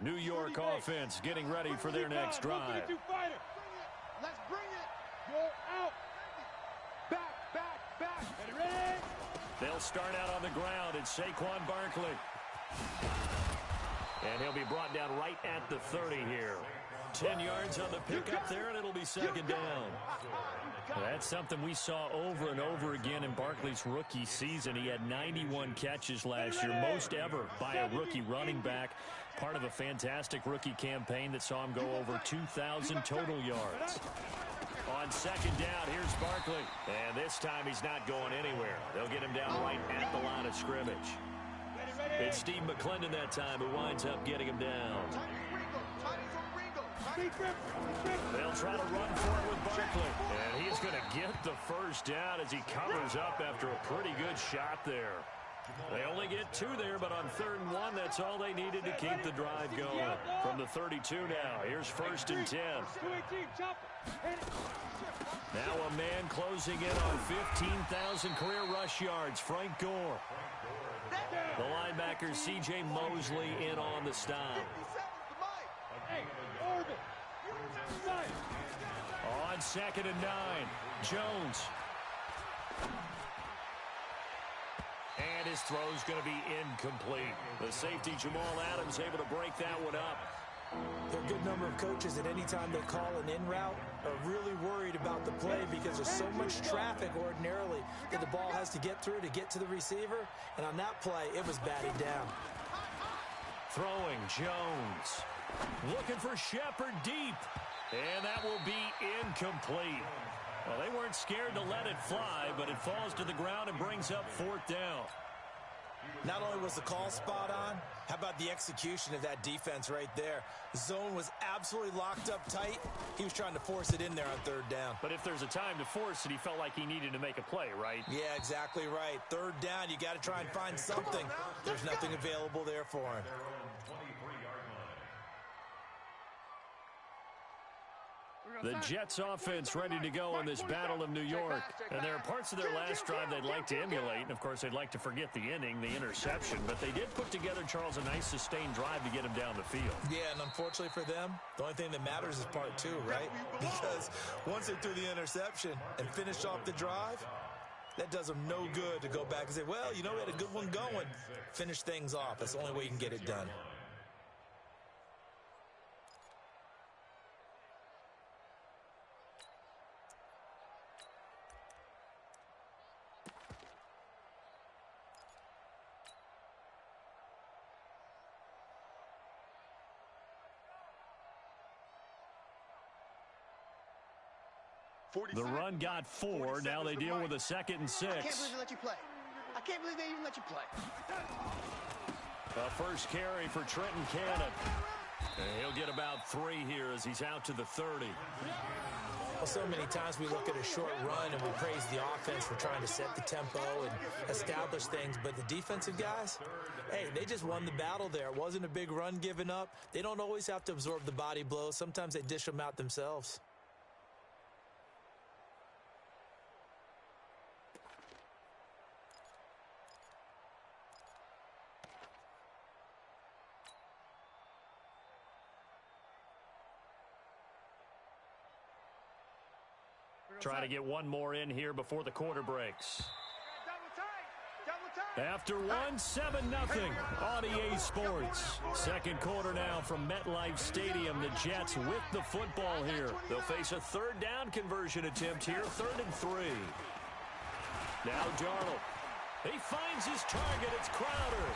New York offense getting ready for their next drive. Let's bring it. Go out. Back. Ready? They'll start out on the ground. It's Saquon Barkley. And he'll be brought down right at the 30 here. 10 yards on the pickup there, and it'll be second down. That's something we saw over and over again in Barkley's rookie season. He had 91 catches last year, most ever by a rookie running back. Part of a fantastic rookie campaign that saw him go over 2,000 total yards. On second down, here's Barkley. And this time he's not going anywhere. They'll get him down right at the line of scrimmage. It's Steve McClendon that time who winds up getting him down. They'll try to run for it with Barkley. And he's going to get the first down as he covers up after a pretty good shot there. They only get 2 there, but on 3rd and 1, that's all they needed to keep the drive going. From the 32 now, here's 1st and 10. Now a man closing in on 15,000 career rush yards, Frank Gore. The linebacker, C.J. Mosley, in on the stop. On 2nd and 9, Jones. And his throw's going to be incomplete. The safety, Jamal Adams, able to break that one up. There are a good number of coaches that any time they call an in route are really worried about the play because there's so much traffic ordinarily that the ball has to get through to get to the receiver. And on that play, it was batted down. Throwing, Jones. Looking for Shepard deep. And that will be incomplete. Well, they weren't scared to let it fly, but it falls to the ground and brings up 4th down. Not only was the call spot on, how about the execution of that defense right there? The zone was absolutely locked up tight. He was trying to force it in there on 3rd down. But if there's a time to force it, he felt like he needed to make a play, right? Yeah, exactly right. 3rd down, you got to try and find something. There's nothing available there for him. The Jets offense ready to go in this Battle of New York. And there are parts of their last drive they'd like to emulate. And, of course, they'd like to forget the inning, the interception. But they did put together, Charles, a nice sustained drive to get him down the field. Yeah, and unfortunately for them, the only thing that matters is part 2, right? Because once they threw the interception and finished off the drive, that does them no good to go back and say, well, you know, we had a good one going. Finish things off. That's the only way you can get it done. The run got 4. Now they deal with a 2nd and 6. I can't believe they let you play. I can't believe they even let you play. A first carry for Trenton Cannon. And he'll get about 3 here as he's out to the 30. Well, so many times we look at a short run and we praise the offense for trying to set the tempo and establish things. But the defensive guys, hey, they just won the battle there. It wasn't a big run given up. They don't always have to absorb the body blows. Sometimes they dish them out themselves. Trying to get one more in here before the quarter breaks. After 1, 7-0 on EA Sports. Second quarter now from MetLife Stadium. The Jets with the football here. They'll face a 3rd down conversion attempt here, 3rd and 3. Now Darnold. He finds his target. It's Crowder.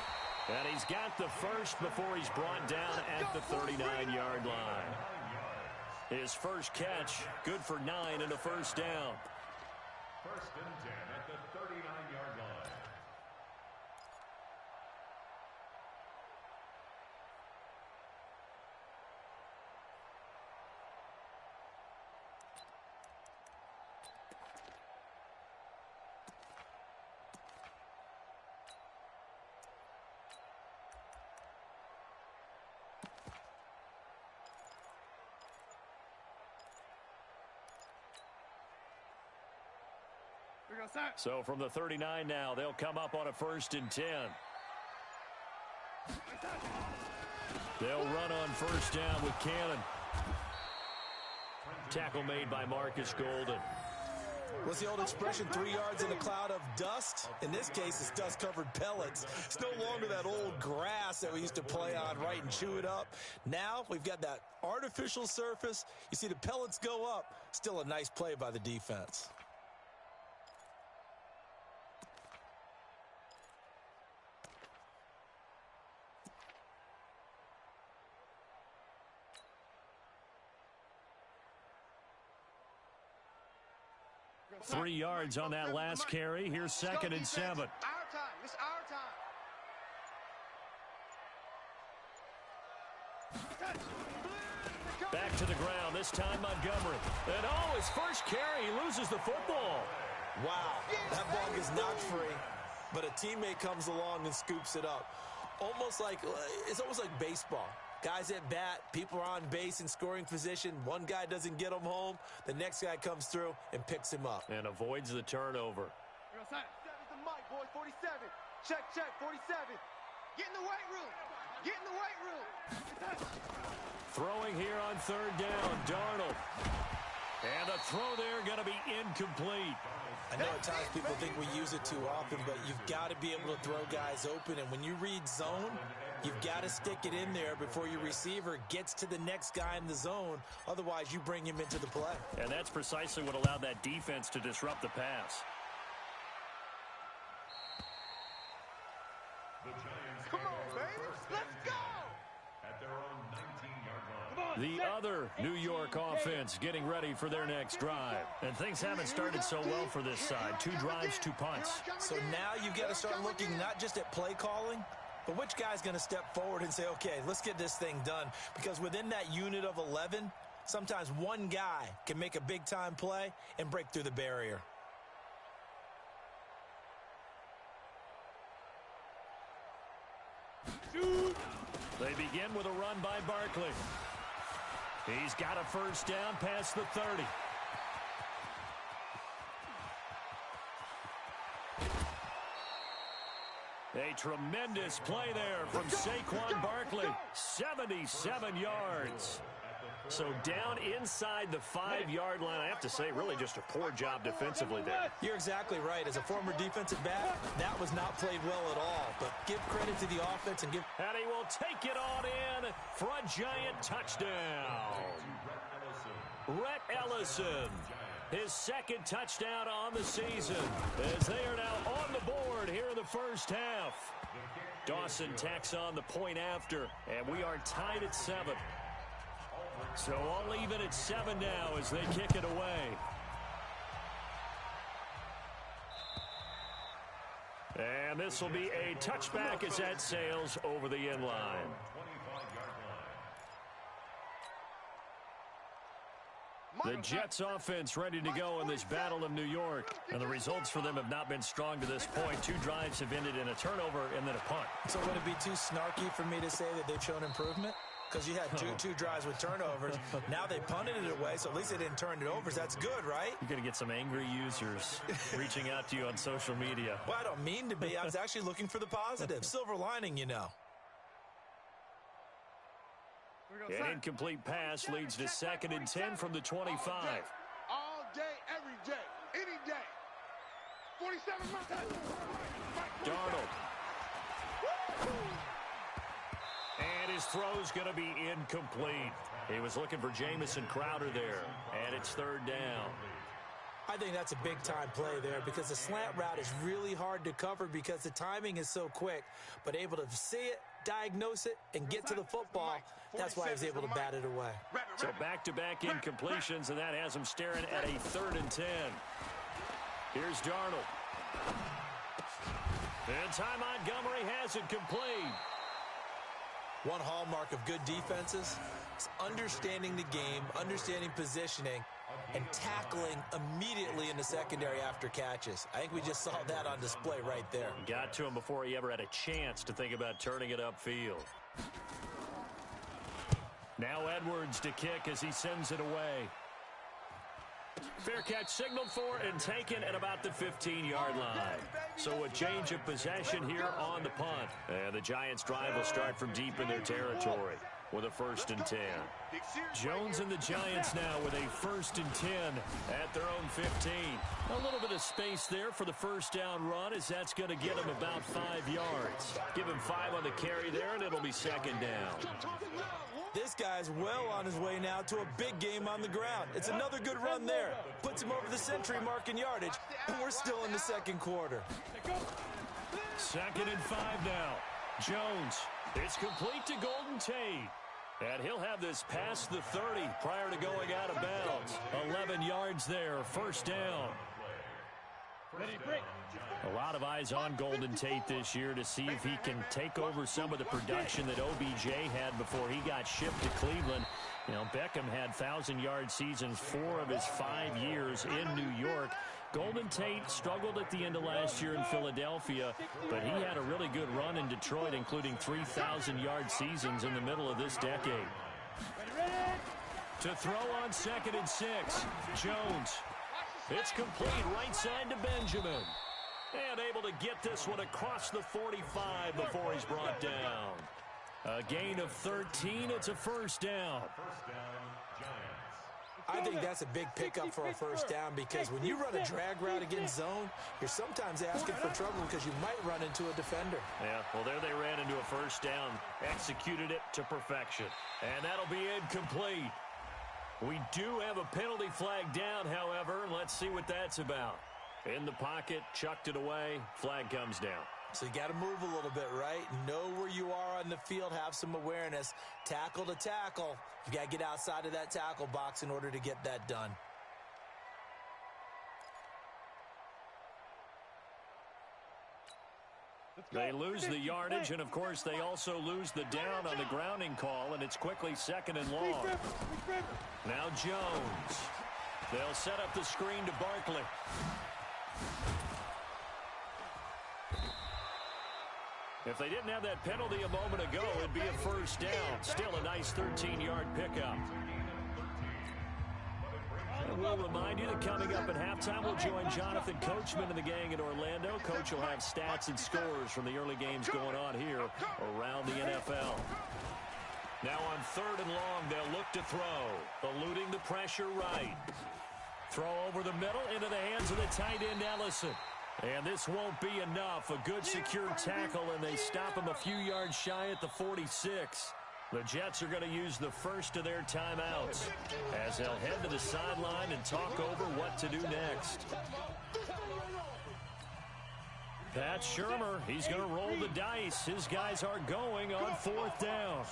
And he's got the first before he's brought down at the 39-yard line. His first catch, good for 9 and a first down. 1st and 10 at the 39-yard line. So from the 39 now, they'll come up on a 1st and 10. They'll run on first down with Cannon. Tackle made by Marcus Golden. What's the old expression, 3 yards in a cloud of dust? In this case, it's dust-covered pellets. It's no longer that old grass that we used to play on, right, and chew it up. Now we've got that artificial surface. You see the pellets go up. Still a nice play by the defense. Three yards on that last carry. Here's 2nd and 7. Our time. It's our time. Back to the ground, this time Montgomery. And his first carry, he loses the football. Wow, that ball gets knocked free, but a teammate comes along and scoops it up. It's almost like baseball. Guys at bat, people are on base in scoring position. One guy doesn't get him home. The next guy comes through and picks him up. And avoids the turnover. 47's the mic, boys. 47. Check, 47. Get in the weight room. Get in the weight room. Throwing here on 3rd down, Darnold. And the throw there going to be incomplete. I know at times people think we use it too often, but you've got to be able to throw guys open. And when you read zone, you've got to stick it in there before your receiver gets to the next guy in the zone. Otherwise, you bring him into the play. And that's precisely what allowed that defense to disrupt the pass. Come on, baby. Let's go. At their own 19-yard line. The other New York offense getting ready for their next drive. And things haven't started so well for this side. 2 drives, 2 punts. So now you've got to start looking not just at play calling, but which guy's going to step forward and say, okay, let's get this thing done. Because within that unit of 11, sometimes one guy can make a big-time play and break through the barrier. They begin with a run by Barkley. He's got a first down past the 30. A tremendous play there from Saquon Barkley. 77 yards. So down inside the 5-yard line. I have to say, really just a poor job defensively there. You're exactly right. As a former defensive back, that was not played well at all. But give credit to the offense and give... And he will take it on in for a giant touchdown. Rhett Ellison, his 2nd touchdown on the season, as they are now on the board here in the first half. Dawson tacks on the point after, and we are tied at 7. So all even at 7 now as they kick it away. And this will be a touchback as that sails over the end line. The Jets offense ready to go in this battle of New York. And the results for them have not been strong to this point. 2 drives have ended in a turnover and then a punt. So would it be too snarky for me to say that they've shown improvement? Because you had two drives with turnovers. Now they punted it away, so at least they didn't turn it over. So that's good, right? You're going to get some angry users reaching out to you on social media. Well, I don't mean to be. I was actually looking for the positive. Silver lining, you know. An incomplete pass leads to 2nd and 10 from the 25. All day, every day, any day. 47 my time. Darnold. And his throw's going to be incomplete. He was looking for Jamison Crowder there. And it's 3rd down. I think that's a big-time play there because the slant route is really hard to cover because the timing is so quick. But able to see it, diagnose it, and get to the football, that's why he was able to bat it away. So back-to-back incompletions, and that has him staring at a 3rd and 10. Here's Darnold. And Ty Montgomery has it complete. One hallmark of good defenses is understanding the game, understanding positioning, and tackling immediately in the secondary after catches. I think we just saw that on display right there. Got to him before he ever had a chance to think about turning it upfield. Now Edwards to kick as he sends it away. Fair catch signaled for and taken at about the 15-yard line. So a change of possession here on the punt. And the Giants' drive will start from deep in their territory with a 1st and 10. Jones and the Giants now with a 1st and 10 at their own 15. A little bit of space there for the first down run, as that's going to get him about 5 yards. Give him 5 on the carry there, and it'll be 2nd down. This guy's well on his way now to a big game on the ground. It's another good run there. Puts him over the century mark in yardage, and we're still in the 2nd quarter. 2nd and 5 now. Jones. It's complete to Golden Tate. And he'll have this past the 30 prior to going out of bounds. 11 yards there, 1st down. A lot of eyes on Golden Tate this year to see if he can take over some of the production that OBJ had before he got shipped to Cleveland. You know, Beckham had 1,000-yard seasons 4 of his 5 years in New York. Golden Tate struggled at the end of last year in Philadelphia, but he had a really good run in Detroit, including 3,000-yard seasons in the middle of this decade. To throw on 2nd and 6, Jones. It's complete right side to Benjamin. And able to get this one across the 45 before he's brought down. A gain of 13. It's a 1st down. I think that's a big pickup for a 1st down, because when you run a drag route against zone, you're sometimes asking for trouble because you might run into a defender. Yeah, well, there they ran into a 1st down. Executed it to perfection. And that'll be incomplete. We do have a penalty flag down, however. Let's see what that's about. In the pocket, chucked it away, flag comes down. So you got to move a little bit, right? Know where you are on the field, have some awareness. Tackle to tackle. You got to get outside of that tackle box in order to get that done. They lose the yardage, and of course they also lose the down on the grounding call, and it's quickly 2nd and long. Now Jones. They'll set up the screen to Barkley. If they didn't have that penalty a moment ago, it'd be a 1st down. Still a nice 13-yard pickup. And we'll remind you that coming up at halftime, we'll join Jonathan Coachman and the gang in Orlando. Coach will have stats and scores from the early games going on here around the NFL. Now on 3rd and long, they'll look to throw. Eluding the pressure right. Throw over the middle into the hands of the tight end, Ellison. And this won't be enough. A good secure tackle, and they stop him a few yards shy at the 46. The Jets are going to use the first of their timeouts as they'll head to the sideline and talk over what to do next. Pat Shurmur, he's going to roll the dice. His guys are going on 4th down.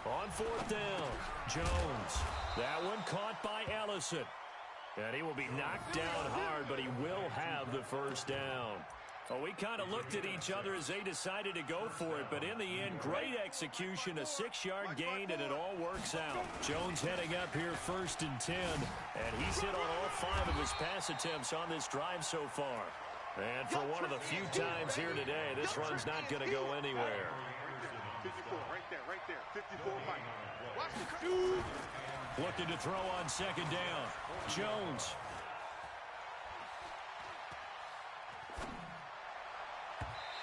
On 4th down, Jones. That one caught by Ellison. And he will be knocked down hard, but he will have the 1st down. Well, we kind of looked at each other as they decided to go for it, but in the end, great execution, a 6-yard gain, and it all works out. Jones heading up here 1st and 10, and he's hit on all 5 of his pass attempts on this drive so far. And for one of the few times here today, this run's not going to go anywhere. 54, right there, 54, Mike. Watch the Looking to throw on 2nd down. Jones.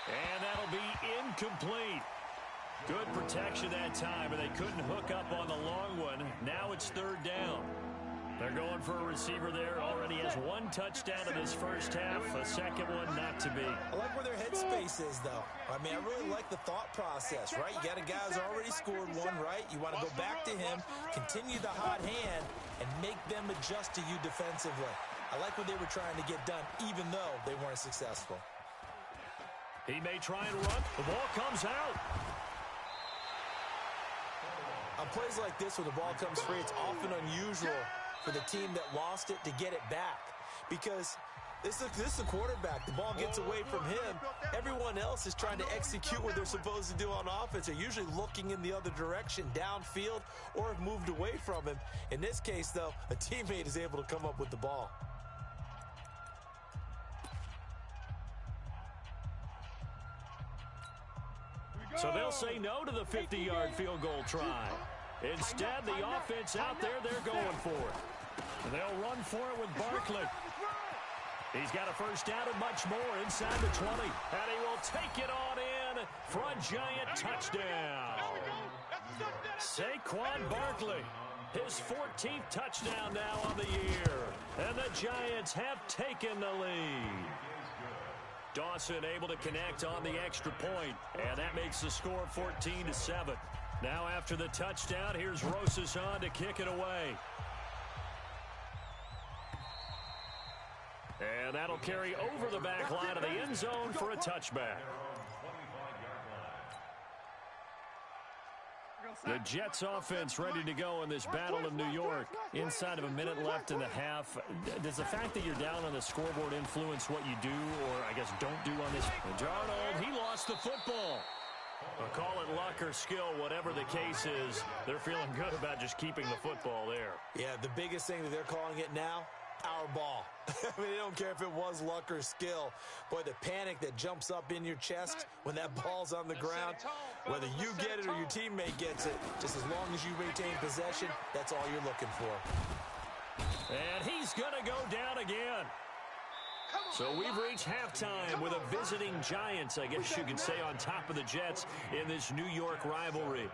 And that'll be incomplete. Good protection that time, and they couldn't hook up on the long one. Now it's 3rd down. They're going for a receiver there. Already has 1 touchdown in this first half. A second one not to be. I like where their headspace is, though. I mean, I really like the thought process, right? You got a guy who's already scored 1, right? You want to go back to him, continue the hot hand, and make them adjust to you defensively. I like what they were trying to get done, even though they weren't successful. He may try and run. The ball comes out. On plays like this where the ball comes free, it's often unusual for the team that lost it to get it back, because this is the quarterback. The ball gets away from him. Everyone else is trying to execute what they're supposed to do on offense. They're usually looking in the other direction, downfield, or have moved away from him. In this case, though, a teammate is able to come up with the ball. So they'll say no to the 50-yard field goal try. Instead, the offense out there, they're going for it. They'll run for it with Barkley. He's got a first down and much more inside the 20. And he will take it on in for a giant touchdown. Saquon Barkley, his 14th touchdown now on the year. And the Giants have taken the lead. Dawson able to connect on the extra point. And that makes the score 14-7. Now after the touchdown, here's Rosas on to kick it away. And that'll carry over the back line of the end zone for a touchback. The Jets offense ready to go in this battle in New York. Inside of a minute left in the half. Does the fact that you're down on the scoreboard influence what you do, or I guess don't do on this? And Darnold, he lost the football. Call it luck or skill, whatever the case is. They're feeling good about just keeping the football there. Yeah, the biggest thing that they're calling it now, our ball. I mean, they don't care if it was luck or skill. Boy, the panic that jumps up in your chest when that ball's on the ground, whether you get it or your teammate gets it, just as long as you retain possession, that's all you're looking for. And he's going to go down again. So we've reached halftime with a visiting Giants, I guess you could say, on top of the Jets in this New York rivalry.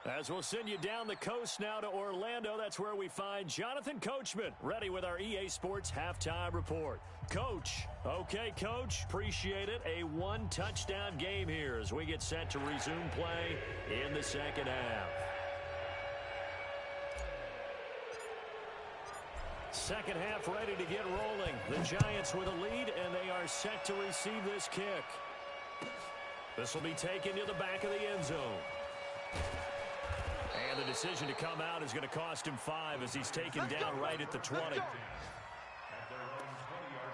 As we'll send you down the coast now to Orlando, that's where we find Jonathan Coachman, ready with our EA Sports Halftime Report. Coach, okay, Coach, appreciate it. A one-touchdown game here as we get set to resume play in the second half. Second half ready to get rolling. The Giants with a lead, and they are set to receive this kick. This will be taken to the back of the end zone. And the decision to come out is going to cost him 5 as he's taken down right at the 20. At their own 20-yard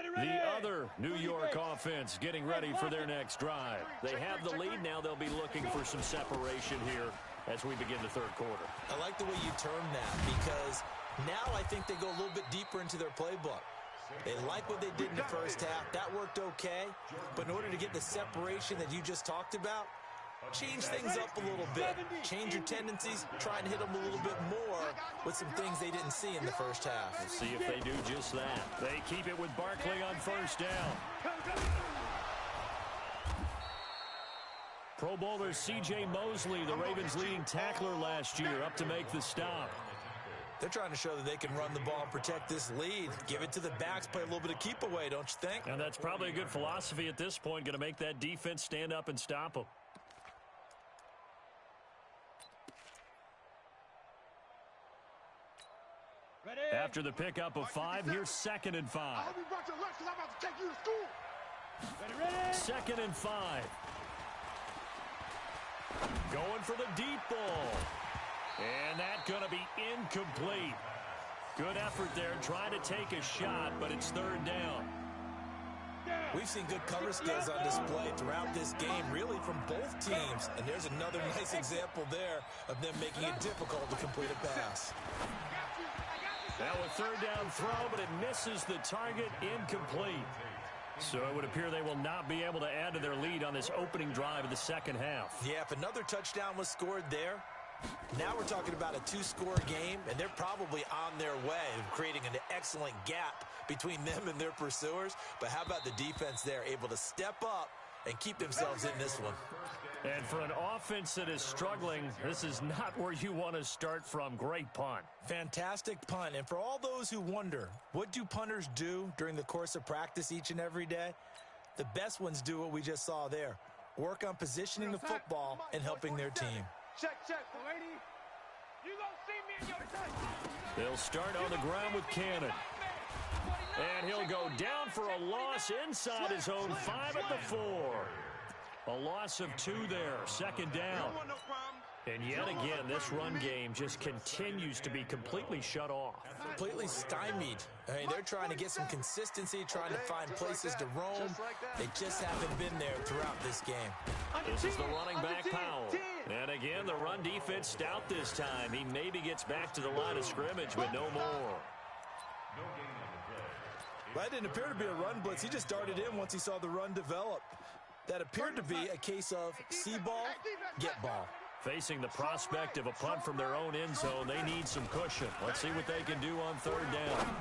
line. The other New York offense getting ready for their next drive. They have the lead. Now they'll be looking for some separation here as we begin the third quarter. I like the way you term that, because now I think they go a little bit deeper into their playbook. They like what they did in the first half. That worked okay. But in order to get the separation that you just talked about, change things up a little bit. Change your tendencies. Try and hit them a little bit more with some things they didn't see in the first half. We'll see if they do just that. They keep it with Barkley on first down. Pro Bowler C.J. Mosley, the Ravens' leading tackler last year, up to make the stop. They're trying to show that they can run the ball and protect this lead. Give it to the backs, play a little bit of keep away, don't you think? And that's probably a good philosophy at this point, going to make that defense stand up and stop them. After the pickup of 5, here's 2nd and 5. Second and 5. Going for the deep ball. And that's going to be incomplete. Good effort there, trying to take a shot, but it's 3rd down. We've seen good cover skills on display throughout this game, really from both teams. And there's another nice example there of them making it difficult to complete a pass. Now a 3rd down throw, but it misses the target, incomplete. So it would appear they will not be able to add to their lead on this opening drive of the second half. Yeah, if another touchdown was scored there, now we're talking about a 2-score game, and they're probably on their way of creating an excellent gap between them and their pursuers. But how about the defense there, able to step up and keep themselves in this one? And for an offense that is struggling, this is not where you want to start from. Great punt. Fantastic punt. And for all those who wonder, what do punters do during the course of practice each and every day? The best ones do what we just saw there. Work on positioning the football and helping their team. Check, lady. You gonna see me in your touch. They'll start on the ground with Cannon. And he'll go down for a loss inside his own 5 at the 4. A loss of 2 there, 2nd down. And yet again, this run game just continues to be completely shut off. Completely stymied. I mean, they're trying to get some consistency, trying to find places to roam. They just haven't been there throughout this game. This is the running back, Powell. And again, the run defense stout this time. He maybe gets back to the line of scrimmage, but no more. No gain on the play. Well, that didn't appear to be a run blitz. He just darted in once he saw the run develop. That appeared to be a case of see ball, get ball. Facing the prospect of a punt from their own end zone, they need some cushion. Let's see what they can do on third down.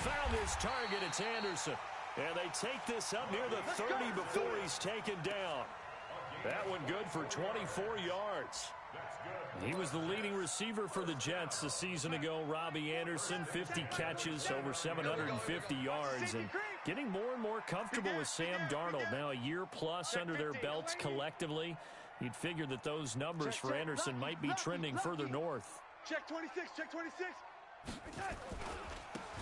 Found his target. It's Anderson. And they take this up near the 30 before he's taken down. That one good for 24 yards. He was the leading receiver for the Jets a season ago. Robbie Anderson, 50 catches, over 750 yards, and getting more and more comfortable with Sam Darnold. Now a year plus under their belts collectively. You'd figure that those numbers for Anderson might be trending further north. Check 26, check 26.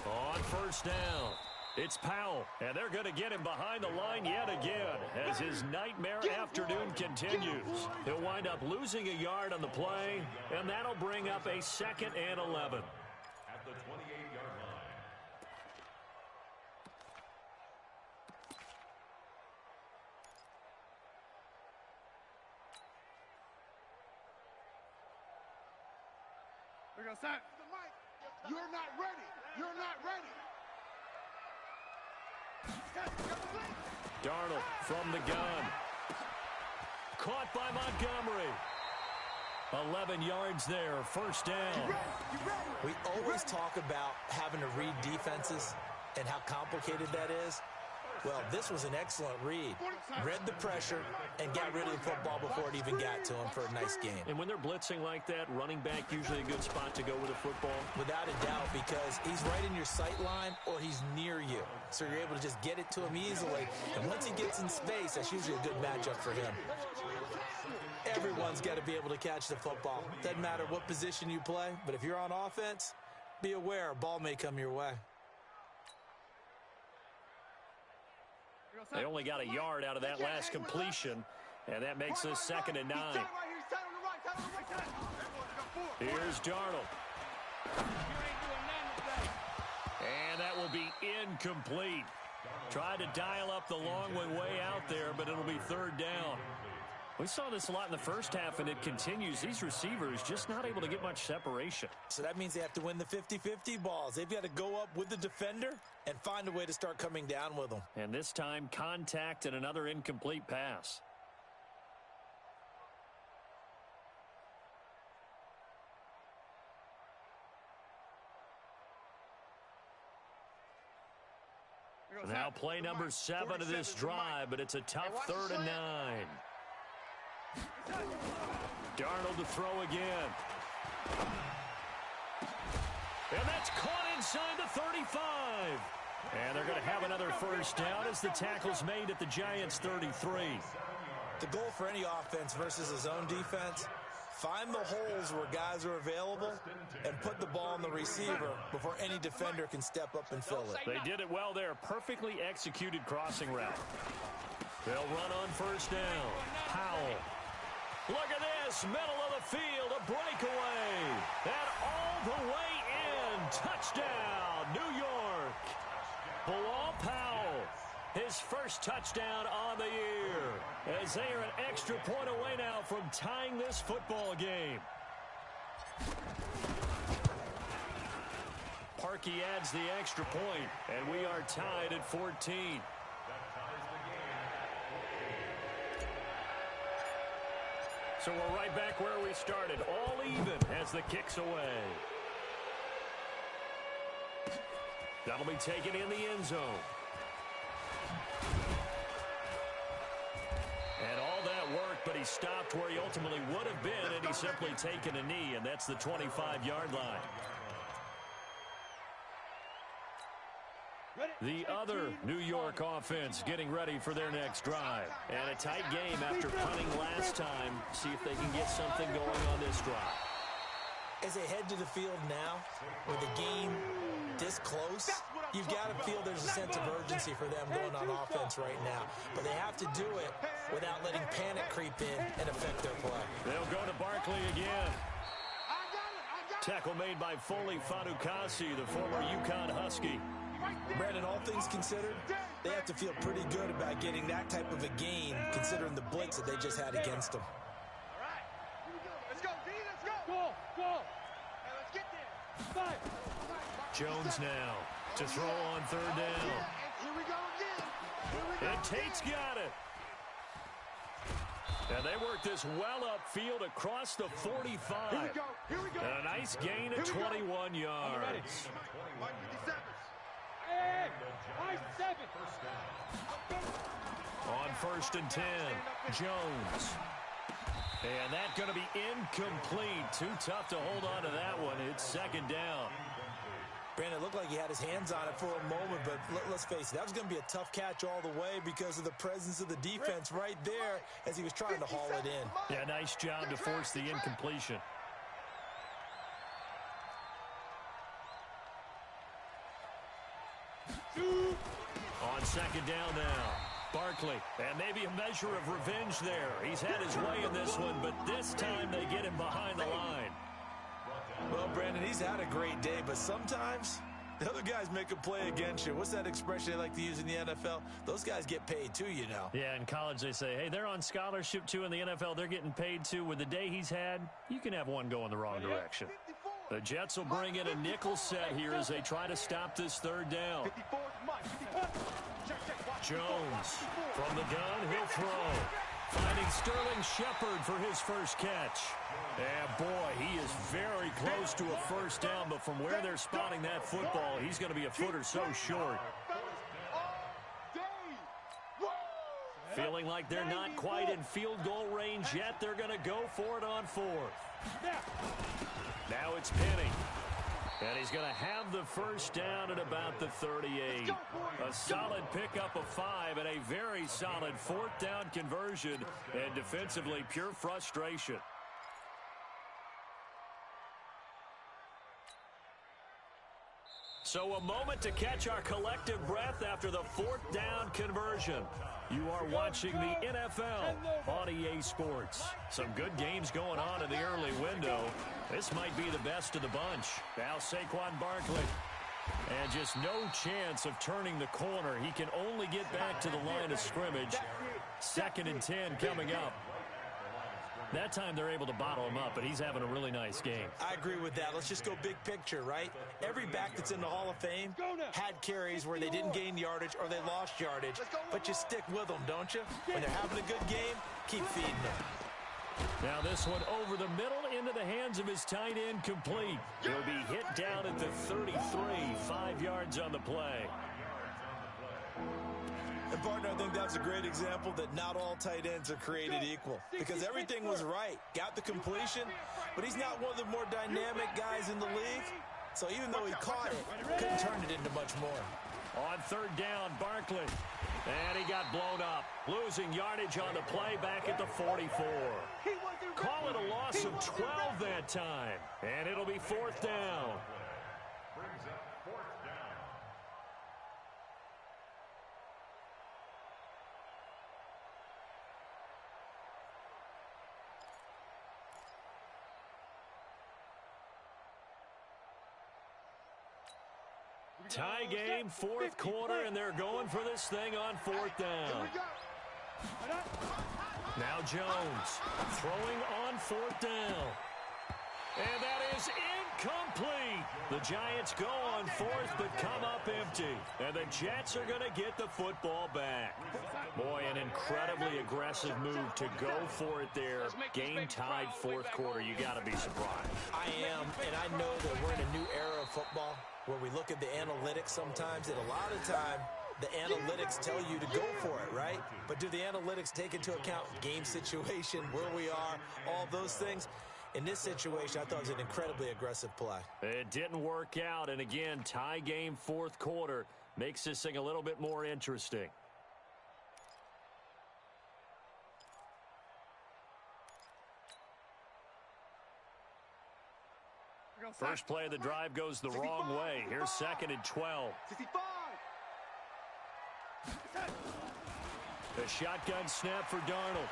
On first down, it's Powell, and they're going to get him behind the line yet again as his nightmare afternoon continues. He'll wind up losing a yard on the play, and that'll bring up a 2nd and 11. At the 28-yard line. We're going to start. You're not ready. You're not ready. Darnold from the gun. Caught by Montgomery. 11 yards there, first down. We always talk about having to read defenses and how complicated that is. Well, this was an excellent read. Read the pressure and got rid of the football before it even got to him for a nice game. And when they're blitzing like that, running back usually a good spot to go with a football. Without a doubt, because he's right in your sight line or he's near you. So you're able to just get it to him easily. And once he gets in space, that's usually a good matchup for him. Everyone's got to be able to catch the football. Doesn't matter what position you play, but if you're on offense, be aware a ball may come your way. They only got a yard out of that last completion, and that makes this 2nd and 9. Here's Darnold. And that will be incomplete. Tried to dial up the long way out there, but it'll be 3rd down. We saw this a lot in the first half, and it continues. These receivers just not able to get much separation. So that means they have to win the 50-50 balls. They've got to go up with the defender and find a way to start coming down with them. And this time, contact and another incomplete pass. Now play number 7 of this drive, but it's a tough 3rd and 9. Darnold to throw again. And that's caught inside the 35. And they're going to have another first down as the tackle's made at the Giants' 33. The goal for any offense versus a zone defense, find the holes where guys are available and put the ball on the receiver before any defender can step up and fill it. They did it well there. Perfectly executed crossing route. They'll run on first down. Powell. Look at this. Middle of the field. A breakaway. And all the way in. Touchdown, New York. Bilal Powell. His first touchdown on the year. As they are an extra point away now from tying this football game. Parkey adds the extra point, and we are tied at 14. So we're right back where we started, all even as the kick's away. That'll be taken in the end zone. And all that work, but he stopped where he ultimately would have been, and he's simply taken a knee, and that's the 25-yard line. The other New York offense getting ready for their next drive. And a tight game after punting last time. See if they can get something going on this drive. As they head to the field now, with the game this close, you've got to feel there's a sense of urgency for them going on offense right now. But they have to do it without letting panic creep in and affect their play. They'll go to Barkley again. Tackle made by Foley Fanukasi, the former UConn Husky. Brandon, all things considered, they have to feel pretty good about getting that type of a gain, considering the blitz that they just had against them. All right. Here we go. Let's go, D. Let's go. Go. Hey, let's get there. Five. Jones now. to throw on third down. Here we go again. And Tate's got it. And they work this well upfield across the 45. Here we go. And a nice gain of 21 yards. Mike 57. On 1st and 10, Jones. And that's going to be incomplete. Too tough to hold on to that one. It's second down. Brandon, it looked like he had his hands on it for a moment, but let's face it, that was going to be a tough catch all the way because of the presence of the defense right there as he was trying to haul it in. Yeah, nice job to force the incompletion. On second down now, Barkley, and maybe a measure of revenge there. He's had his way in this one, but this time they get him behind the line. Well, Brandon, he's had a great day, but sometimes the other guys make a play against you. What's that expression they like to use in the NFL? Those guys get paid too, you know. Yeah, in college they say, hey, they're on scholarship too. In the NFL, they're getting paid too. With the day he's had, you can have one going the wrong direction. The Jets will bring in a nickel set here as they try to stop this third down. Jones from the gun, he'll throw. Finding Sterling Shepard for his first catch. And boy, he is very close to a first down, but from where they're spotting that football, he's going to be a foot or so short. Feeling like they're not quite in field goal range yet, they're going to go for it on fourth. Now it's Penny. And he's going to have the first down at about the 38. A solid pickup of 5 and a very solid fourth down conversion. And defensively, pure frustration. So a moment to catch our collective breath after the fourth down conversion. You are watching the NFL on EA Sports. Some good games going on in the early window. This might be the best of the bunch. Now Saquon Barkley. And just no chance of turning the corner. He can only get back to the line of scrimmage. 2nd and 10 coming up. That time they're able to bottle him up, but he's having a really nice game. I agree with that. Let's just go big picture, right? Every back that's in the Hall of Fame had carries where they didn't gain yardage or they lost yardage, but you stick with them, don't you? When they're having a good game, keep feeding them. Now this one over the middle into the hands of his tight end complete. He'll be hit down at the 33, 5 yards on the play. And, partner, I think that's a great example that not all tight ends are created equal because everything was right. Got the completion, but he's not one of the more dynamic guys in the league. So even though he caught it, couldn't turn it into much more. On third down, Barkley. And he got blown up. Losing yardage on the play back at the 44. Call it a loss of 12 that time. And it'll be fourth down. Brings up fourth down. Tie game, fourth quarter, and they're going for this thing on fourth down. Now Jones throwing on fourth down. And that is incomplete. The Giants go on fourth but come up empty. And the Jets are going to get the football back. Boy, an incredibly aggressive move to go for it there. Game tied fourth quarter. You got to be surprised. I am, and I know that we're in a new era of football where we look at the analytics sometimes, and a lot of time the analytics tell you to go for it, right? But do the analytics take into account game situation, where we are, all those things? In this situation, I thought it was an incredibly aggressive play. It didn't work out, and again, tie game fourth quarter makes this thing a little bit more interesting. First play of the drive goes the wrong way. Here's 2nd and 12. 65. The shotgun snap for Darnold.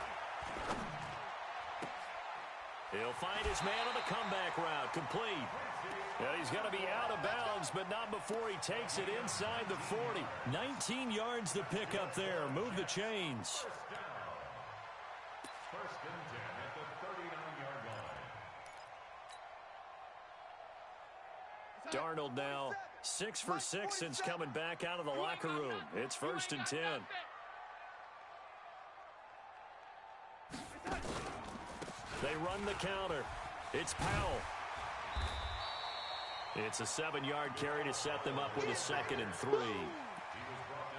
He'll find his man on the comeback route. Complete. And he's going to be out of bounds, but not before he takes it inside the 40. 19 yards to pick up there. Move the chains. First and 10 at the 39-yard line. Darnold now 6 for 6 since coming back out of the locker room. It's 1st and 10. They run the counter. It's Powell. It's a 7-yard carry to set them up with a 2nd and 3.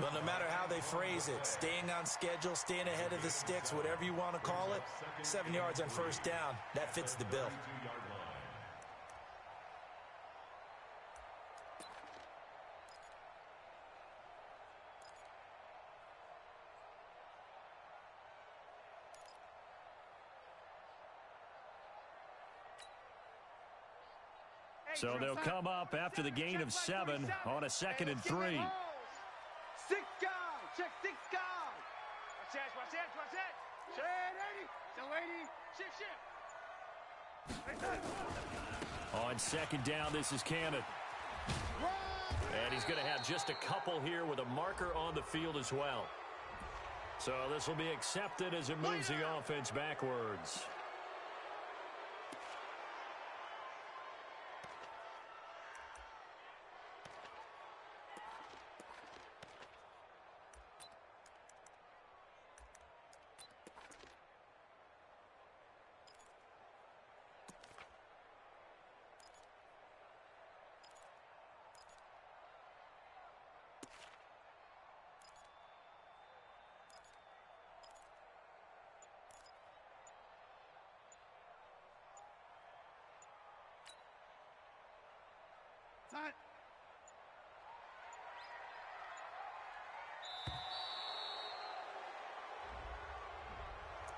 Well, no matter how they phrase it, staying on schedule, staying ahead of the sticks, whatever you want to call it, 7 yards on 1st down, that fits the bill. So they'll come up after the gain of 7 on a 2nd and 3. 6 guys. Check 6 guys. Watch that. On 2nd down, this is Cannon. And he's going to have just a couple here with a marker on the field as well. So this will be accepted as it moves the offense backwards.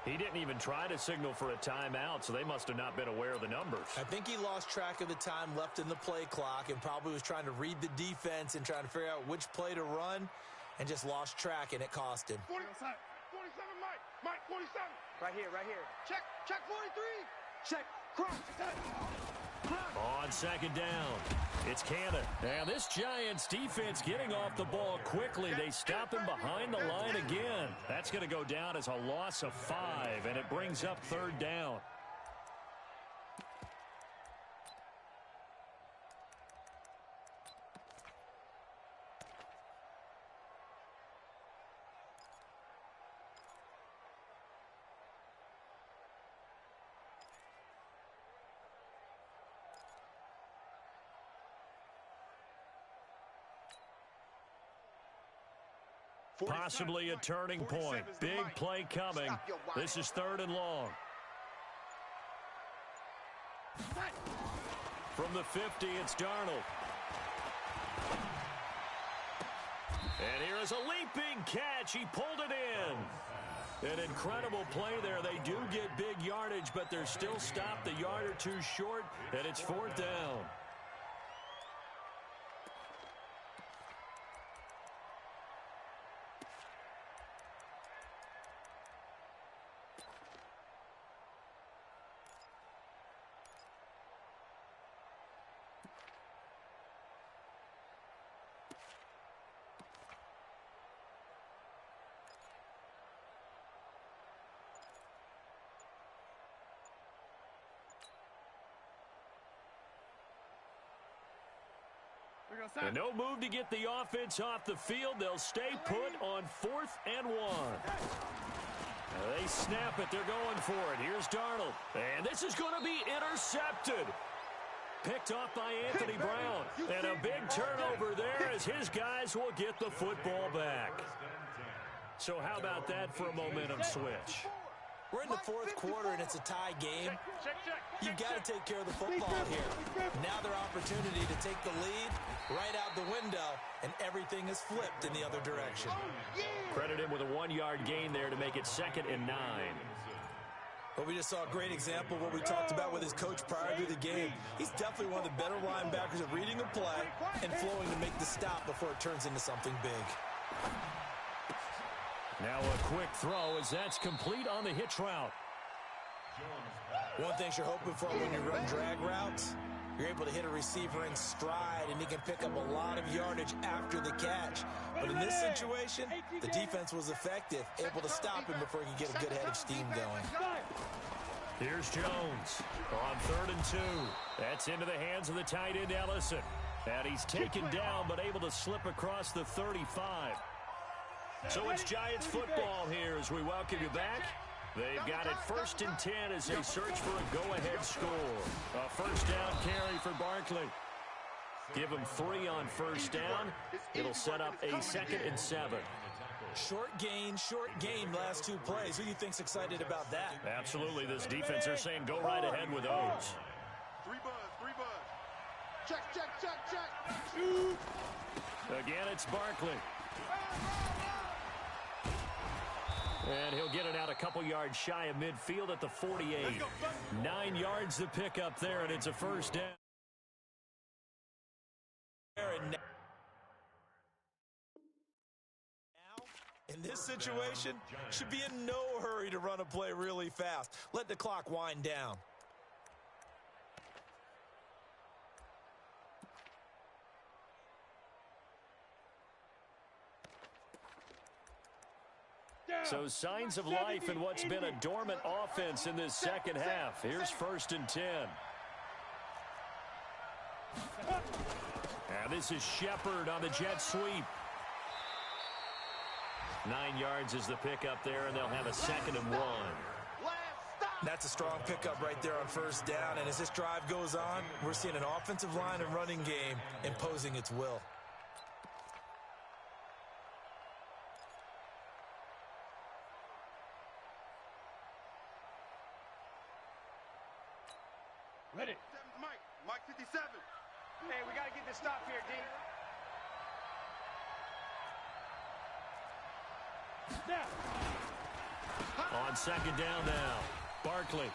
He didn't even try to signal for a timeout, so they must have not been aware of the numbers. I think he lost track of the time left in the play clock and probably was trying to read the defense and trying to figure out which play to run and just lost track, and it cost him. 47, Mike, 47. Right here. Check 43. Check, cross. On 2nd down, it's Cannon. And this Giants defense getting off the ball quickly. They stop him behind the line again. That's going to go down as a loss of 5, and it brings up 3rd down. Possibly a turning point. Big play coming. This is 3rd and long. From the 50, it's Darnold. And here is a leaping catch. He pulled it in. An incredible play there. They do get big yardage, but they're still stopped a yard or 2 short, and it's 4th down. And no move to get the offense off the field. They'll stay put on 4th and 1. They snap it. They're going for it. Here's Darnold. And this is going to be intercepted. Picked off by Anthony Brown. And a big turnover there as his guys will get the football back. So how about that for a momentum switch? We're in the 4th quarter, and it's a tie game. You've got to take care of the football here. Now their opportunity to take the lead right out the window, and everything is flipped in the other direction. Credit him with a 1-yard gain there to make it 2nd and 9. But we just saw a great example of what we talked about with his coach prior to the game. He's definitely one of the better linebackers at reading a play and flowing to make the stop before it turns into something big. Now a quick throw as that's complete on the hitch route. One thing you're hoping for when you run drag routes, you're able to hit a receiver in stride, and he can pick up a lot of yardage after the catch. But in this situation, the defense was effective, able to stop him before he could get a good head of steam going. Here's Jones on 3rd and 2. That's into the hands of the tight end, Ellison. And he's taken down, but able to slip across the 35. So it's Giants football here as we welcome you back. They've got it 1st and 10 as they search for a go-ahead score. A first down carry for Barkley. Give him 3 on first down. It'll set up a 2nd and 7. Short gain last 2 plays. Who do you think's excited about that? Absolutely. This defense, they're saying go right ahead with those. 3 buzz. Check. Again, it's Barkley. And he'll get it out a couple yards shy of midfield at the 48. 9 yards to pick up there, and it's a first down. In this situation, should be in no hurry to run a play really fast. Let the clock wind down. So signs of life in what's been a dormant offense in this second half. Here's 1st and 10. Now this is Shepard on the jet sweep. 9 yards is the pickup there, and they'll have a 2nd and 1. That's a strong pickup right there on first down. And as this drive goes on, we're seeing an offensive line and running game imposing its will. Ready. Mike 57. Hey, we got to get this stop here, D. On 2nd down now, Barkley.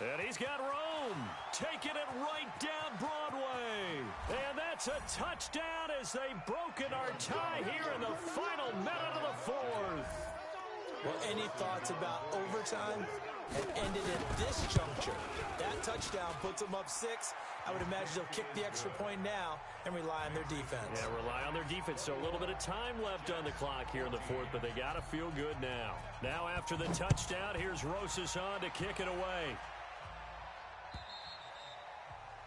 And he's got Rome taking it right down Broadway. And that's a touchdown as they've broken our tie here in the final minute of the 4th. Well, any thoughts about overtime? It ended at this juncture. That touchdown puts them up 6. I would imagine they'll kick the extra point now and rely on their defense. Yeah, rely on their defense. So a little bit of time left on the clock here in the 4th, but they got to feel good now. Now after the touchdown, here's Rosas on to kick it away.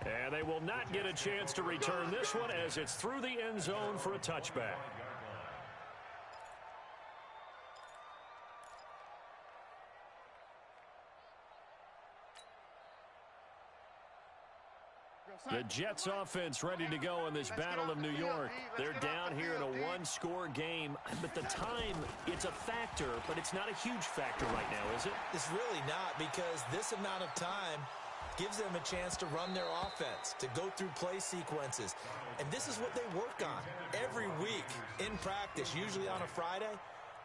And they will not get a chance to return this one as it's through the end zone for a touchback. The Jets offense ready to go in this Battle of New York. They're down here in a 1-score game, but the time, it's a factor, but it's not a huge factor right now, is it? It's really not, because this amount of time gives them a chance to run their offense, to go through play sequences. And this is what they work on every week in practice, usually on a Friday.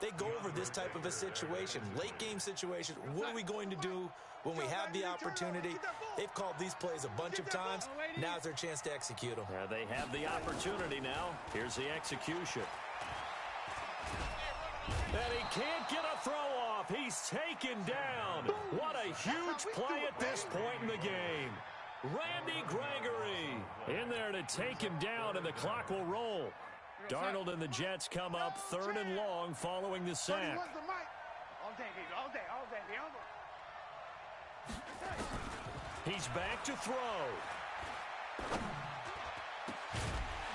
They go over this type of a situation, late game situation. What are we going to do when we have the opportunity? They've called these plays a bunch of times. Now's their chance to execute them. They have the opportunity now. Here's the execution. And he can't get a throw off. He's taken down. What a huge play at this point in the game. Randy Gregory in there to take him down, and the clock will roll. Darnold and the Jets come up 3rd and long following the sack. He's back to throw.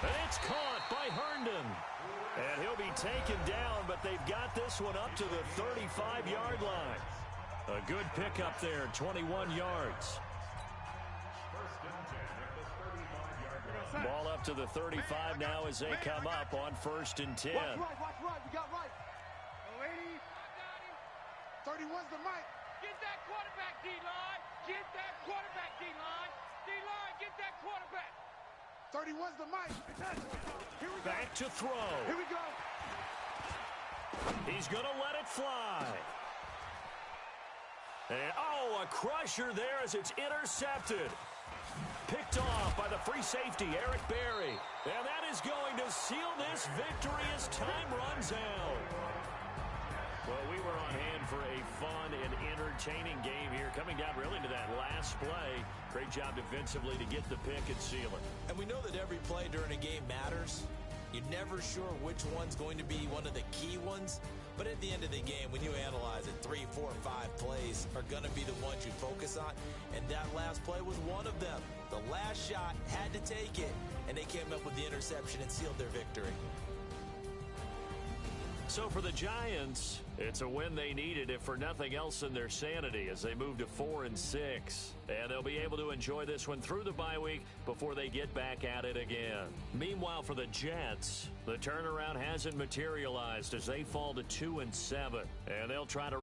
And it's caught by Herndon. And he'll be taken down, but they've got this one up to the 35-yard line. A good pickup there, 21 yards. Ball up to the 35 now as they come up on 1st and 10. Watch right. We got right. 31's the mic. Get that quarterback, D-line. Get that quarterback, D-line. D-line, get that quarterback. 31's the mic. Here we go. Back to throw. Here we go. He's going to let it fly. And, a crusher there as it's intercepted. Picked off by the free safety, Eric Berry. And that is going to seal this victory as time runs out. Well, we were on hand for a fun and entertaining game here, coming down really to that last play. Great job defensively to get the pick and seal it. And we know that every play during a game matters, You're never sure which one's going to be one of the key ones. But at the end of the game, when you analyze it, 3, 4, 5 plays are going to be the ones you focus on. And that last play was one of them. The last shot had to take it, and they came up with the interception and sealed their victory. So for the Giants, it's a win they needed, if for nothing else in their sanity, as they move to 4-6. And they'll be able to enjoy this one through the bye week before they get back at it again. Meanwhile, for the Jets, the turnaround hasn't materialized as they fall to 2-7. And they'll try to